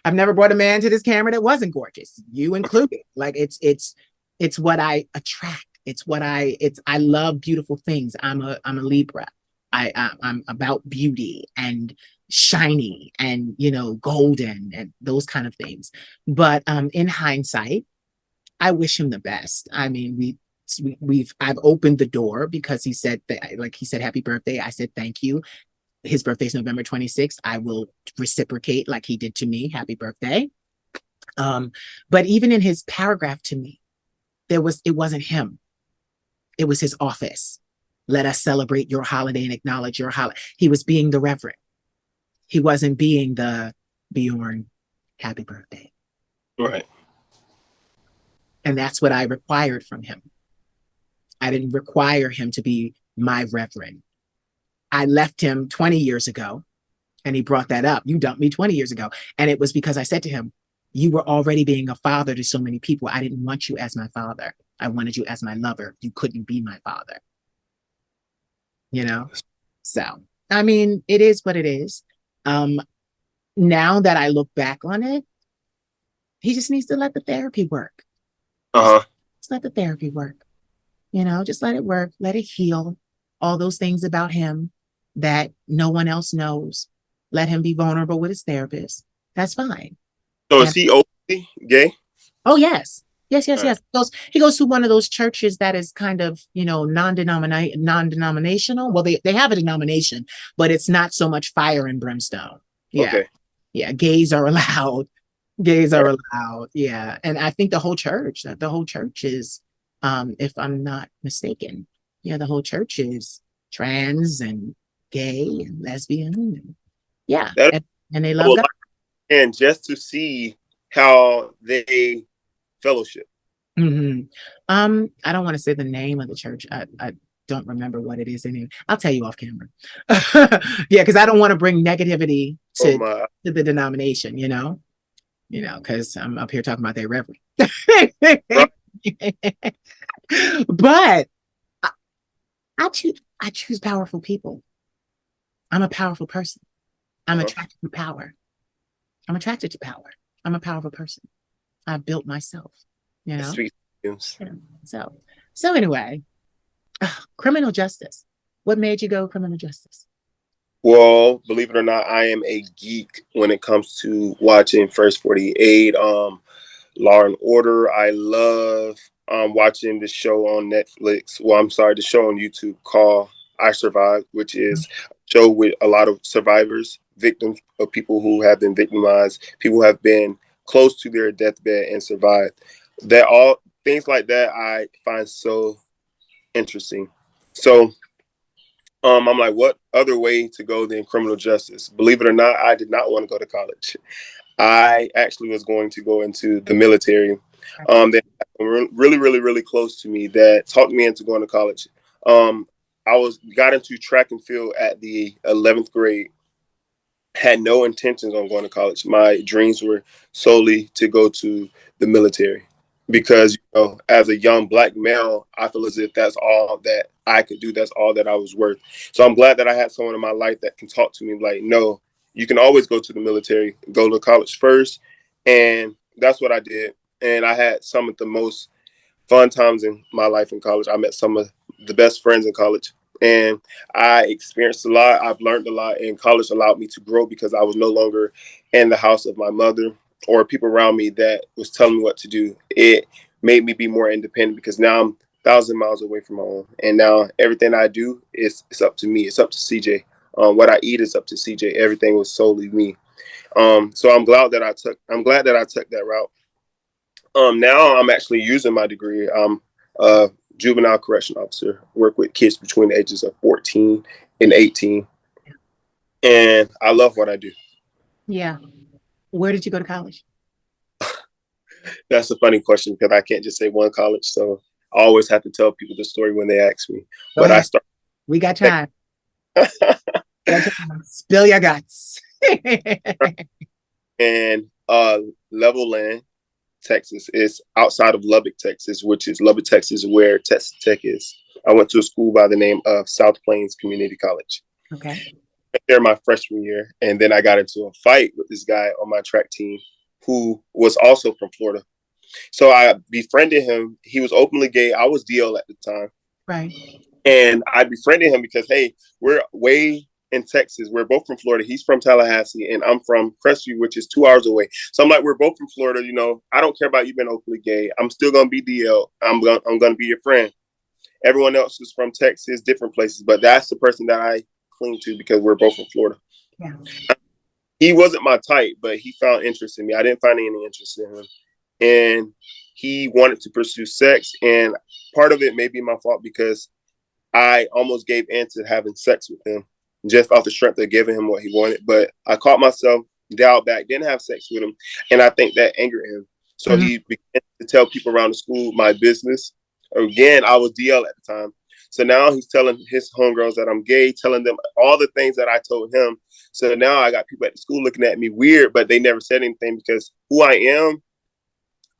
I've never brought a man to this camera that wasn't gorgeous. You included. Like it's what I attract. I love beautiful things. I'm a Libra. I'm about beauty and shiny and you know golden and those kind of things. But in hindsight, I wish him the best. I mean, I've opened the door because he said that, like he said, happy birthday. I said thank you. His birthday's November 26th. I will reciprocate like he did to me. Happy birthday. Um, but even in his paragraph to me, it wasn't him. It was his office. Let us celebrate your holiday and acknowledge your holiday. He was being the reverend. He wasn't being the Bjorn, happy birthday. Right. And that's what I required from him. I didn't require him to be my reverend. I left him 20 years ago and he brought that up. You dumped me 20 years ago. And it was because I said to him, you were already being a father to so many people. I didn't want you as my father. I wanted you as my lover. You couldn't be my father, you know? So, I mean, it is what it is. Um, Now that I look back on it, he just needs to let the therapy work. Uh-huh. Just let the therapy work. You know, just let it work, let it heal. All those things about him that no one else knows. Let him be vulnerable with his therapist. That's fine. So is And he openly gay? oh yes. Yes, yes, All right. yes. He goes to one of those churches that is kind of, you know, non-denominational. Well, they have a denomination, but it's not so much fire and brimstone. Yeah. Okay. Yeah. Gays are allowed. Gays All are right. allowed. Yeah. And I think the whole church is, if I'm not mistaken, yeah, the whole church is trans and gay and lesbian. And, yeah. That And they I love would God. like and just to see how they fellowship. Hmm. I don't want to say the name of the church. I don't remember what it is anyway. I'll tell you off camera. Yeah, because I don't want to bring negativity Oh to my. the denomination, because I'm up here talking about their reverend. Right. But I choose powerful people. I'm a powerful person. I'm Uh-huh. attracted to power. I'm attracted to power. I'm a powerful person. I built myself, you It know? speaks volumes. Yeah. So anyway, criminal justice. What made you go criminal justice? Well, believe it or not, I am a geek when it comes to watching First 48, Law and Order. I love watching the show on Netflix. Well, I'm sorry, the show on YouTube called I Survived, which is a show with a lot of survivors, victims of people who have been victimized, people who have been close to their deathbed and survived. That all things like that I find so interesting. So I'm like, what other way to go than criminal justice? Believe it or not, I did not want to go to college. I actually was going to go into the military. That really, really, really close to me that talked me into going to college. Um, I got into track and field at the 11th grade. Had no intentions on going to college. My dreams were solely to go to the military because as a young black male, I feel as if that's all that I could do. That's all that I was worth. So I'm glad that I had someone in my life that can talk to me like, no, you can always go to the military, go to college first, and that's what I did. And I had some of the most fun times in my life in college. I met some of the best friends in college. And I experienced a lot. I've learned a lot, and college allowed me to grow because I was no longer in the house of my mother or people around me that was telling me what to do, it made me be more independent because now I'm 1,000 miles away from home. And now everything I do is it's up to me. It's up to CJ. What I eat is up to CJ. Everything was solely me. So I'm glad that I took that route. Now I'm actually using my degree. I'm a juvenile correction officer, work with kids between the ages of 14 and 18. And I love what I do. Yeah. Where did you go to college? That's a funny question because I can't just say one college. So I always have to tell people the story when they ask me. Go But ahead. I started. We got time. Spill your guts. And Levelland, Texas is outside of Lubbock, Texas, which is Lubbock, Texas, where Texas Tech is. I went to a school by the name of South Plains Community College. Okay. There my freshman year, and then I got into a fight with this guy on my track team who was also from Florida. So I befriended him. He was openly gay. I was DL at the time. Right. And I befriended him because, hey, we're way in Texas. We're both from Florida. He's from Tallahassee, and I'm from Crestview, which is 2 hours away. So I'm like, we're both from Florida. You know, I don't care about you being openly gay. I'm still gonna be DL. I'm gonna be your friend. Everyone else is from Texas, different places, but that's the person that I cling to because we're both from Florida. Yeah. He wasn't my type, but he found interest in me. I didn't find any interest in him, and he wanted to pursue sex. And part of it may be my fault because I almost gave in to having sex with him just off the strength of giving him what he wanted. But I caught myself, dialed back, didn't have sex with him. And I think that angered him. So he began to tell people around the school my business. Again, I was DL at the time. So now he's telling his homegirls that I'm gay, telling them all the things that I told him. So now I got people at the school looking at me weird, but they never said anything because who I am,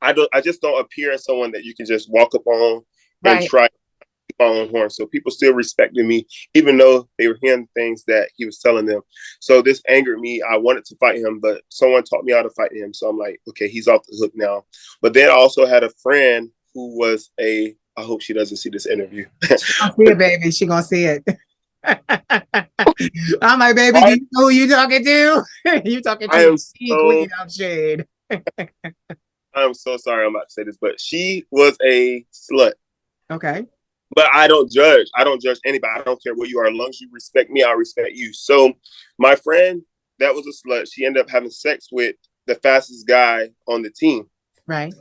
I just don't appear as someone that you can just walk up on and try my own horn. So people still respected me, even though they were hearing things that he was telling them. So this angered me. I wanted to fight him, but someone taught me how to fight him. So I'm like, okay, he's off the hook now. But then I also had a friend who was I hope she doesn't see this interview. She gonna see it, baby. She gonna see it. I'm like, baby, do you know who you talking to? You talking to the queen of shade. I'm so sorry I'm about to say this, but she was a slut. Okay. But I don't judge. I don't judge anybody. I don't care what you are. As long as you respect me, I'll respect you. So my friend that was a slut, she ended up having sex with the fastest guy on the team. Right.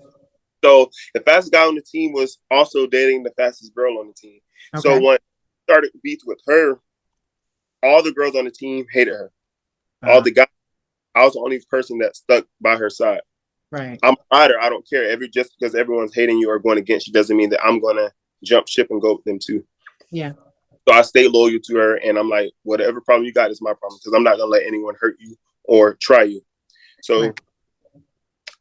So the fastest guy on the team was also dating the fastest girl on the team. Okay. So when I started beef with her, all the girls on the team hated her. All the guys, I was the only person that stuck by her side. Right. I'm a fighter. I don't care. Just because everyone's hating you or going against you doesn't mean that I'm going to jump ship and go with them too. Yeah. So I stay loyal to her, and I'm like, whatever problem you got is my problem because I'm not going to let anyone hurt you or try you. So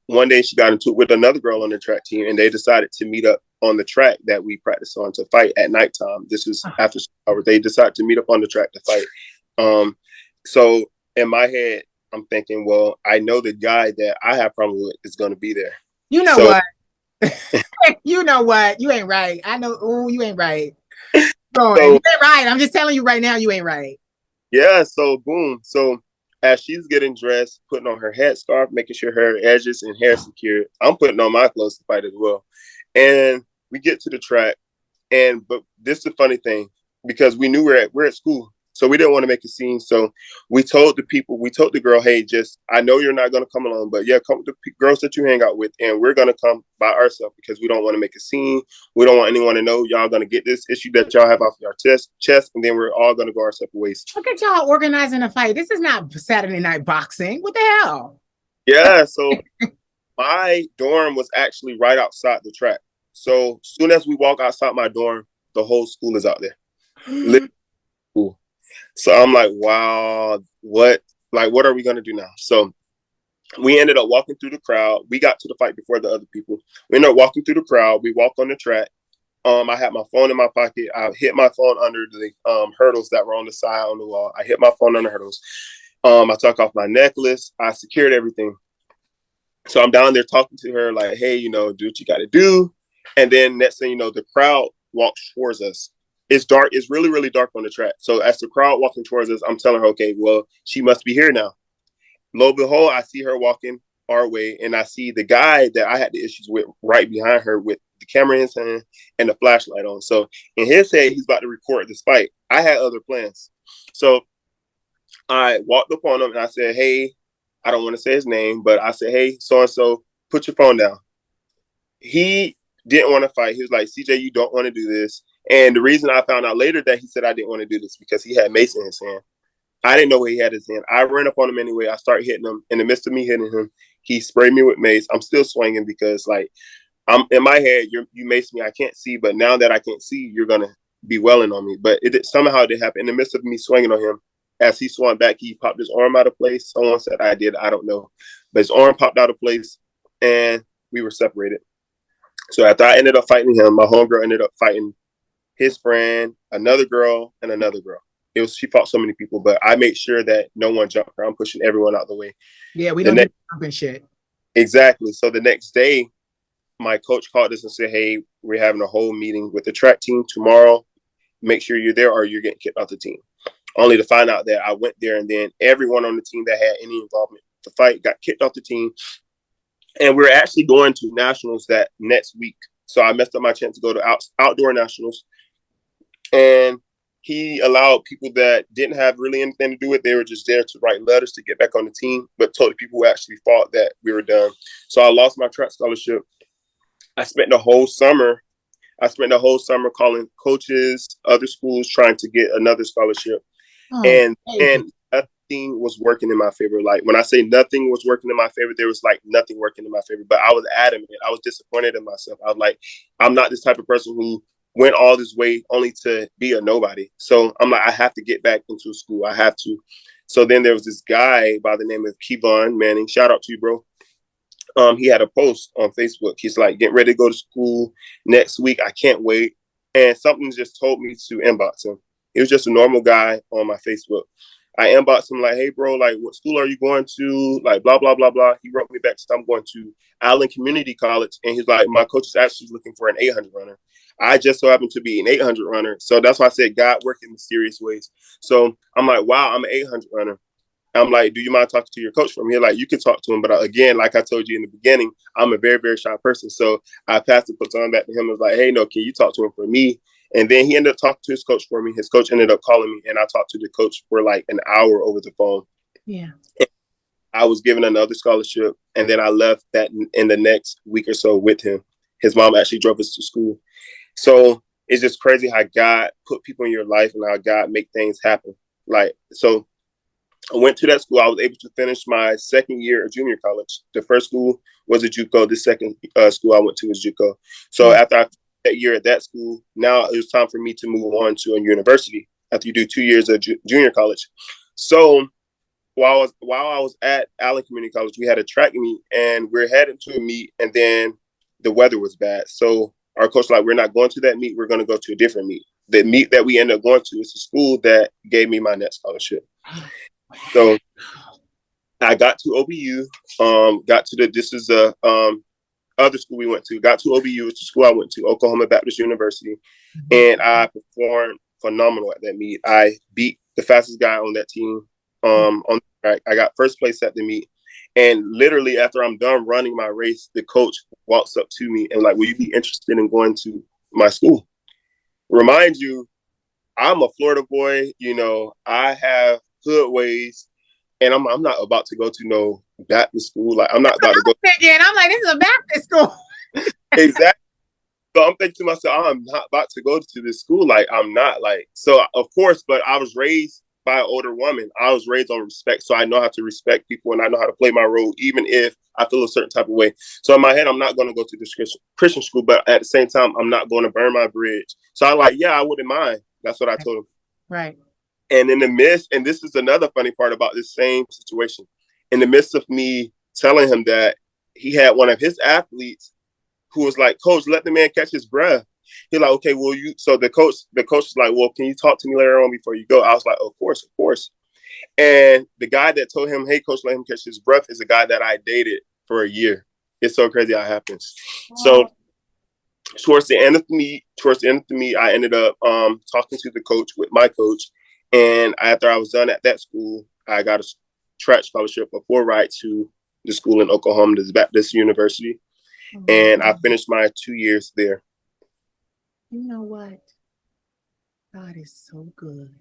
one day she got into it with another girl on the track team, and they decided to meet up on the track that we practice on to fight at nighttime. This was after school hours. They decided to meet up on the track to fight. So in my head, I'm thinking, well, I know the guy that I have problem with is going to be there. You know what? You know what? You ain't right. I know. Oh, you ain't right. You ain't right. I'm just telling you right now, you ain't right. Yeah. So boom. So as she's getting dressed, putting on her headscarf, making sure her edges and hair secured, I'm putting on my clothes to fight as well. And we get to the track, but this is the funny thing because we knew we're at school. So we didn't want to make a scene. So we told the girl, hey, I know you're not going to come along, but yeah, come with the girls that you hang out with. And we're going to come by ourselves because we don't want to make a scene. We don't want anyone to know y'all going to get this issue that y'all have off your chest. And then we're all going to go our separate ways. Look at y'all organizing a fight. This is not Saturday night boxing. What the hell? Yeah. So my dorm was actually right outside the track. So as soon as we walk outside my dorm, the whole school is out there. Cool. So I'm like, wow, what are we going to do now? So we ended up walking through the crowd. We got to the fight before the other people. We ended up walking through the crowd. We walked on the track. I had my phone in my pocket. I hit my phone under the hurdles that were on the side on the wall. I hit my phone on the hurdles. I took off my necklace. I secured everything. So I'm down there talking to her like, hey, do what you got to do. And then next thing you know, the crowd walks towards us. It's dark. It's really, really dark on the track. So as the crowd walking towards us, I'm telling her, okay, well, she must be here now. lo and behold, I see her walking our way, and I see the guy that I had the issues with right behind her with the camera in his hand and the flashlight on. So in his head, he's about to record this fight. I had other plans. So I walked up on him and I said, hey, I don't want to say his name, but I said, hey, so-and-so, put your phone down. He didn't want to fight. He was like, CJ, you don't want to do this. And the reason I found out later that he said I didn't want to do this because he had mace in his hand. I didn't know where he had his hand. I ran up on him anyway. I started hitting him. In the midst of me hitting him, he sprayed me with mace. I'm still swinging because, like, I'm in my head, you maced me. I can't see, but now that I can't see, you're going to be welling on me. But somehow it did happen. In the midst of me swinging on him, as he swung back, he popped his arm out of place. Someone said I did. I don't know. But his arm popped out of place, and we were separated. So after I ended up fighting him, my homegirl ended up fighting his friend, another girl, and another girl. She fought so many people, but I made sure that no one jumped her. I'm pushing everyone out the way. Yeah, we don't do jumping shit. Exactly. So the next day, my coach called us and said, hey, we're having a whole meeting with the track team tomorrow. Make sure you're there or you're getting kicked off the team. Only to find out that I went there and then everyone on the team that had any involvement with the fight got kicked off the team. And we're actually going to nationals that next week. So I messed up my chance to go to outdoor nationals. And he allowed people that didn't have really anything to do with it. They were just there to write letters to get back on the team, but told the people who actually fought that we were done. So I lost my track scholarship. I spent the whole summer calling coaches, other schools, trying to get another scholarship. And nothing was working in my favor. Like when I say nothing was working in my favor, there was like nothing working in my favor. But I was adamant. I was disappointed in myself. I was like, I'm not this type of person who went all this way only to be a nobody. So I'm like, I have to get back into school. I have to. So then there was this guy by the name of Kevon Manning. Shout out to you, bro. He had a post on Facebook. He's like, getting ready to go to school next week. I can't wait. And something just told me to inbox him. He was just a normal guy on my Facebook. I inboxed him like, hey, bro, like, what school are you going to? Like, blah, blah, blah, blah. He wrote me back, so I'm going to Allen Community College. And he's like, my coach is actually looking for an 800 runner. I just so happen to be an 800 runner. So that's why I said God works in mysterious ways. So I'm like, wow, I'm an 800 runner. I'm like, do you mind talking to your coach from here? Like, you can talk to him. But again, like I told you in the beginning, I'm a very, very shy person. So I passed the baton back to him and was like, hey, no, can you talk to him for me? And then he ended up talking to his coach for me. His coach ended up calling me, and I talked to the coach for like an hour over the phone. Yeah. And I was given another scholarship, and then I left that in the next week or so with him. His mom actually drove us to school. So it's just crazy how God put people in your life and how God make things happen. Like, so I went to that school. I was able to finish my second year of junior college. The first school was a JUCO. The second school I went to was JUCO. So after I that year at that school, now it was time for me to move on to a university after you do 2 years of junior college. So while I was at Allen Community College, we had a track meet, and we're heading to a meet, and then the weather was bad. So our coach was like, we're not going to that meet. We're going to go to a different meet. The meet that we ended up going to is the school that gave me my net scholarship. So I got to OBU, this is a other school we went to, got to OBU, it's the school I went to, Oklahoma Baptist University, and I performed phenomenal at that meet. I beat the fastest guy on that team on the track. I got first place at the meet. And literally after I'm done running my race, the coach walks up to me and like, will you be interested in going to my school? Remind you, I'm a Florida boy, I have hood ways, and I'm not about to go to no Baptist school. Like, I'm not about to go. I'm like, this is a Baptist school. Exactly. So I'm thinking to myself, I'm not about to go to this school. Like, I'm not like, so of course, but I was raised by an older woman. I was raised on respect. So I know how to respect people and I know how to play my role, even if I feel a certain type of way. So in my head, I'm not going to go to this Christian school, but at the same time, I'm not going to burn my bridge. So I'm like, yeah, I wouldn't mind. That's what I told him. Right. And in the midst, and this is another funny part about this same situation, in the midst of me telling him that, he had one of his athletes who was like, coach, let the man catch his breath. He's like, okay, well, so the coach is like, well, can you talk to me later on before you go? I was like, of course. And the guy that told him, hey, coach, let him catch his breath is a guy that I dated for a year. It's so crazy how it happens. So towards the end of the meet, I ended up talking to the coach with my coach. And after I was done at that school, I got track scholarship, a full ride to the school in Oklahoma, this Baptist University. And I finished my 2 years there. You know what? God is so good.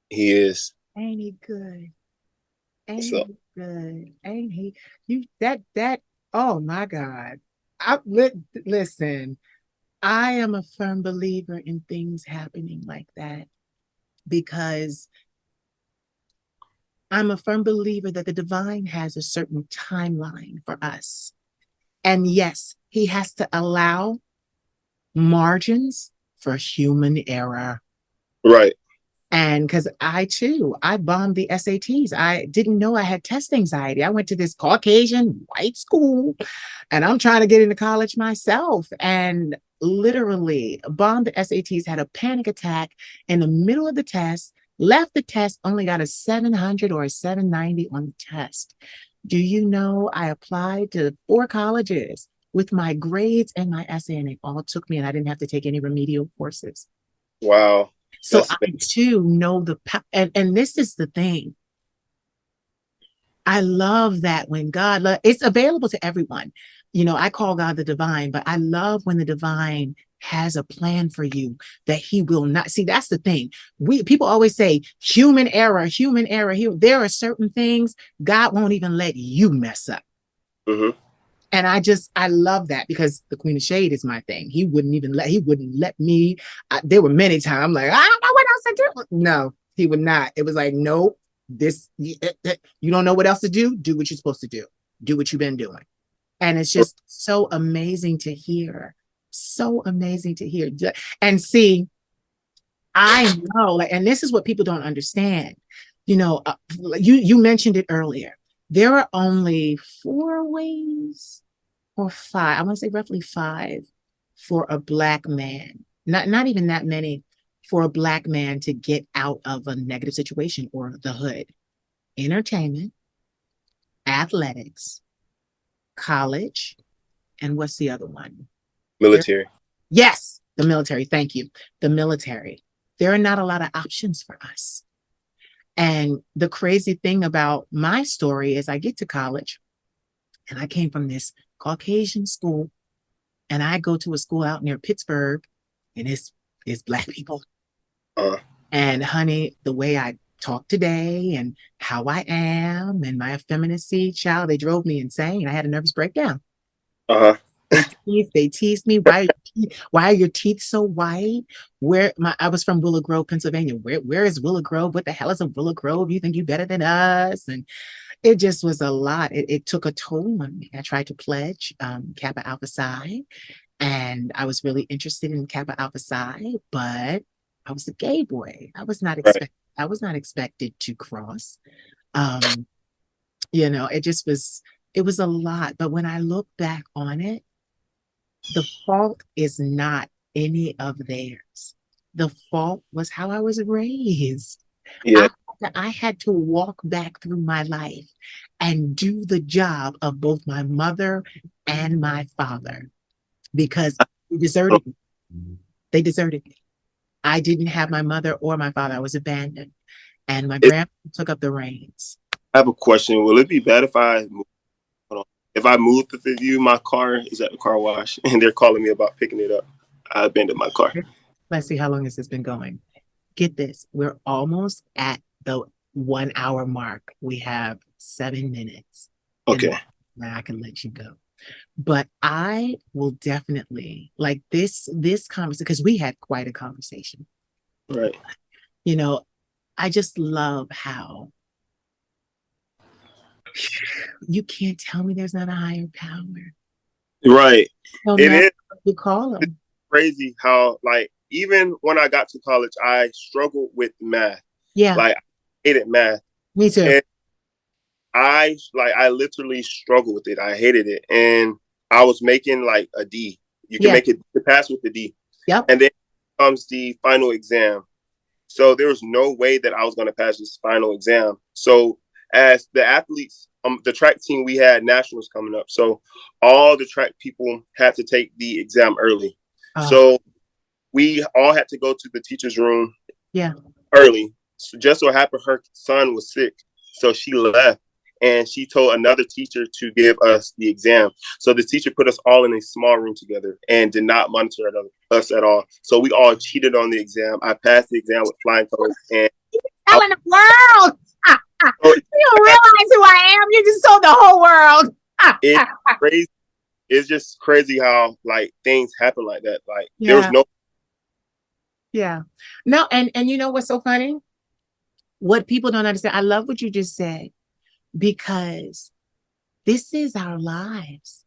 He is. Ain't he good? Ain't So he good? Ain't he? You that oh my God. Listen, I am a firm believer in things happening like that because I'm a firm believer that the divine has a certain timeline for us. And yes, he has to allow margins for human error. right. And because I bombed the SATs. I didn't know I had test anxiety. I went to this Caucasian white school and I'm trying to get into college myself and literally bombed the SATs, had a panic attack in the middle of the test, left the test, only got a 700 or a 790 on the test. Do you know I applied to 4 colleges with my grades and my essay, and they all took me, and I didn't have to take any remedial courses. Wow. So I too know and this is the thing. I love that when it's available to everyone. You know, I call God the divine, but I love when the divine has a plan for you that he will not see. That's the thing. People always say human error, human error. There are certain things God won't even let you mess up. Mm-hmm. And I love that because the Queen of Shade is my thing. He wouldn't let me. There were many times I'm like, I don't know what else to do. No, he would not. It was like, nope, you don't know what else to do. Do what you're supposed to do. Do what you've been doing. And it's just so amazing to hear. So amazing to hear. And see, I know, and this is what people don't understand. You know, you mentioned it earlier. There are only 4 ways or 5, I want to say roughly 5 for a Black man, not even that many, for a Black man to get out of a negative situation or the hood: entertainment, athletics, college, and what's the other one? Military. Yes, the military. Thank you. The military. There are not a lot of options for us. And the crazy thing about my story is I get to college and I came from this Caucasian school and I go to a school out near Pittsburgh and it's Black people. And honey, the way I talk today and how I am and my effeminacy, child, they drove me insane. I had a nervous breakdown. They teased me. Why are your teeth so white? I was from Willow Grove, Pennsylvania. Where is Willow Grove? What the hell is a Willow Grove? You think you better than us? And it just was a lot. It took a toll on me. I tried to pledge Kappa Alpha Psi, and I was really interested in Kappa Alpha Psi, but I was a gay boy. I was not expected to cross. You know, it was a lot. But when I look back on it, the fault is not any of theirs. The fault was how I was raised. Yeah. I had to walk back through my life and do the job of both my mother and my father because they deserted me. They deserted me. I didn't have my mother or my father. I was abandoned. And my grandpa took up the reins. I have a question. Will it be bad if I move with you? My car is at the car wash and they're calling me about picking it up. I abandoned my car. Let's see, how long has this been going? Get this. We're almost at the 1 hour mark. We have 7 minutes. Okay. Now I can let you go. But I will definitely like this conversation because we had quite a conversation. Right. You know, I just love how you can't tell me there's not a higher power. Right. No it is. You call them. It's crazy how, like, even when I got to college, I struggled with math. Yeah. Like, I hated math. Me too. And I literally struggled with it. I hated it. And I was making like a D. You can make it to pass with the D. Yep. And then comes the final exam. So there was no way that I was going to pass this final exam. So as the athletes, the track team, we had nationals coming up. So all the track people had to take the exam early. So we all had to go to the teacher's room early. So just so happened her son was sick. So she left. and she told another teacher to give us the exam. So the teacher put us all in a small room together and did not monitor us at all. So we all cheated on the exam. I passed the exam with flying colors, and Telling the world. so You don't realize who I am. You just told the whole world. it's crazy. It's just crazy how like things happen like that. Like there was Yeah. no. Yeah. No, and you know what's so funny? What people don't understand. I love what you just said, because this is our lives.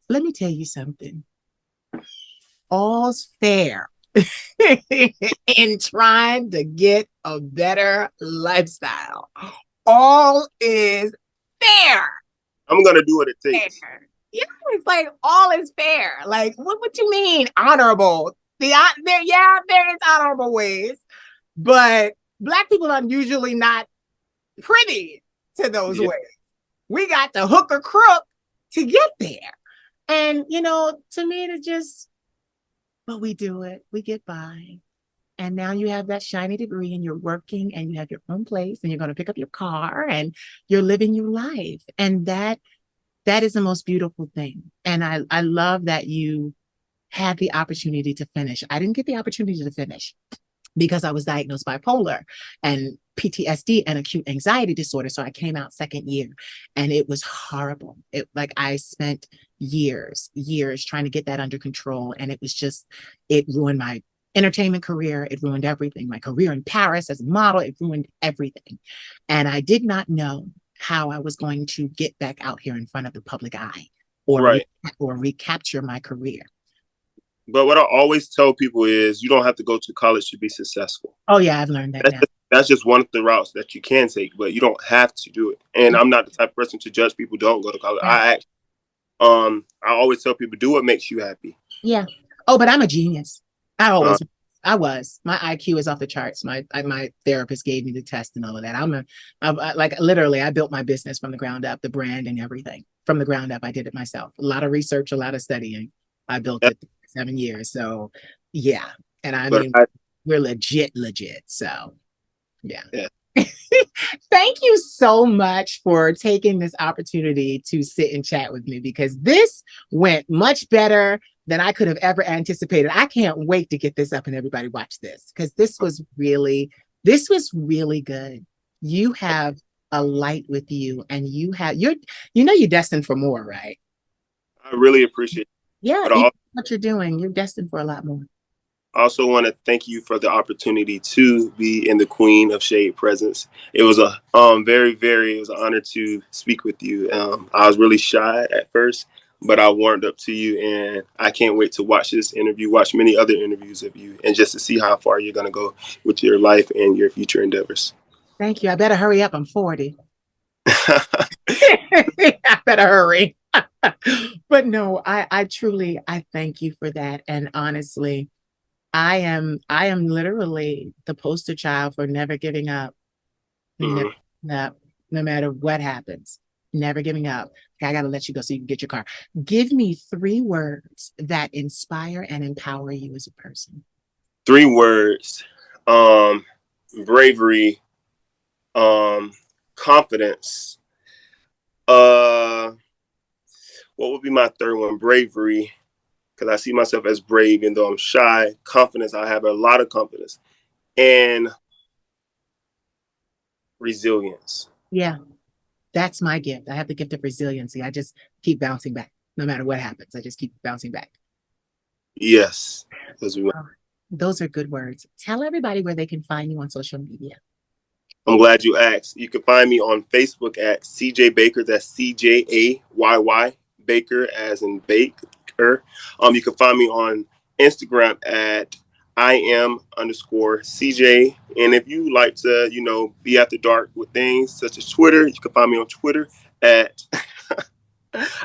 Let me tell you something. All's fair in trying to get a better lifestyle. All is fair. I'm gonna do what it takes. Fair. Yeah, it's like all is fair. Like, what you mean honorable? There is honorable ways, but Black people are usually not privy to those Yeah. ways. We got the hook or crook to get there. And, to me, it's just, but we do it. We get by. And now you have that shiny degree and you're working and you have your own place and you're going to pick up your car and you're living your life. And that is the most beautiful thing. And I love that you had the opportunity to finish. I didn't get the opportunity to finish because I was diagnosed bipolar and PTSD and acute anxiety disorder. So I came out second year and it was horrible. I spent years trying to get that under control. And it ruined my entertainment career. It ruined everything. My career in Paris as a model, it ruined everything. And I did not know how I was going to get back out here in front of the public eye or recapture my career. But what I always tell people is you don't have to go to college to be successful. Oh, yeah, I've learned that now. That's just one of the routes that you can take, but you don't have to do it. And I'm not the type of person to judge people don't go to college. Yeah. I always tell people, do what makes you happy. Yeah. Oh, but I'm a genius. I was. My IQ is off the charts. My therapist gave me the test and all of that. Literally, I built my business from the ground up, the brand and everything from the ground up. I did it myself. A lot of research, a lot of studying. I built it 7 years. So yeah. And we're legit. So yeah. Thank you so much for taking this opportunity to sit and chat with me, because this went much better than I could have ever anticipated. I can't wait to get this up and everybody watch this, because this was really good. You have a light with you, and you're destined for more, right? I really appreciate it. Yeah, what you're doing, you're destined for a lot more. I also want to thank you for the opportunity to be in the Queen of Shade presence. It was a it was an honor to speak with you. I was really shy at first, but I warmed up to you, and I can't wait to watch this interview, watch many other interviews of you, and just to see how far you're going to go with your life and your future endeavors. Thank you. I better hurry up. I'm 40. I better hurry. But no, I truly, I thank you for that. And honestly, I am literally the poster child for never giving up. Mm-hmm. No matter what happens, never giving up. Okay, I got to let you go so you can get your car. Give me 3 words that inspire and empower you as a person. 3 words. Bravery, confidence. What would be my 3rd one? Bravery, because I see myself as brave, even though I'm shy. Confidence, I have a lot of confidence. And resilience. Yeah, that's my gift. I have the gift of resiliency. I just keep bouncing back. No matter what happens, I just keep bouncing back. Yes. Those are good words. Tell everybody where they can find you on social media. I'm glad you asked. You can find me on Facebook at CJ Baker. That's CJAYY, Baker as in Baker. You can find me on Instagram at IM_CJ. And if you like to, be after dark with things such as Twitter, you can find me on Twitter at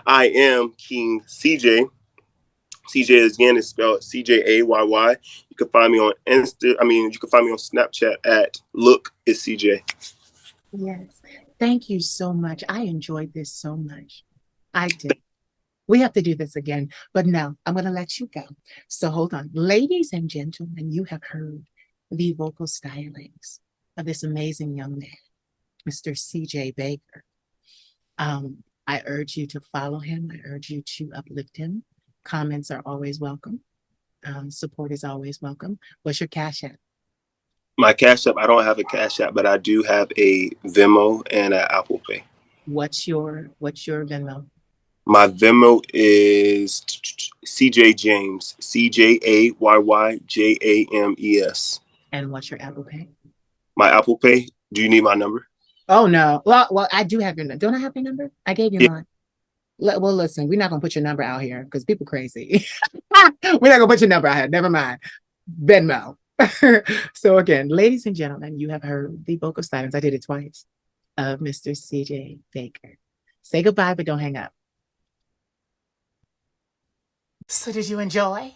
I am King CJ. CJ again is spelled CJAYY. You can find me on you can find me on Snapchat at Look is CJ. Yes. Thank you so much. I enjoyed this so much. I did. We have to do this again, but no, I'm going to let you go. So hold on. Ladies and gentlemen, you have heard the vocal stylings of this amazing young man. Mr. CJ Baker. I urge you to follow him. I urge you to uplift him. Comments are always welcome. Support is always welcome. What's your Cash App? My Cash App, I don't have a Cash App, but I do have a Venmo and an Apple Pay. What's your Venmo? My Venmo is CJAYYs, CJAYYJAMES. And what's your Apple Pay? My Apple Pay, do you need my number? Oh no. Well, I do have your number. Don't I have your number? I gave you mine. Well, listen, we're not gonna put your number out here because people crazy. We're not gonna put your number out here. Never mind. Venmo. So again, ladies and gentlemen, you have heard the vocal silence. I did it twice of Mr. CJ Baker. Say goodbye, but don't hang up. So did you enjoy?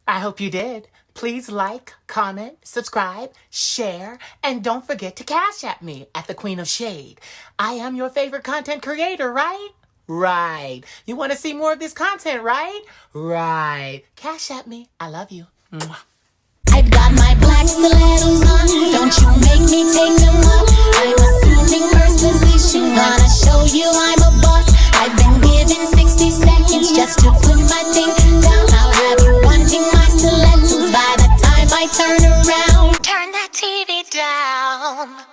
I hope you did. Please like, comment, subscribe, share, and don't forget to Cash App me at the Queen of Shade. I am your favorite content creator, right? Right. You want to see more of this content, right? Right. Cash App me. I love you. Mwah. I've got my black stilettos on. Don't you make me take them off. I'm assuming first position. Gonna show you I'm a boss. I've been given 60 seconds just to put my thing down. I'll have you wanting my stilettos by the time I turn around. Turn that TV down.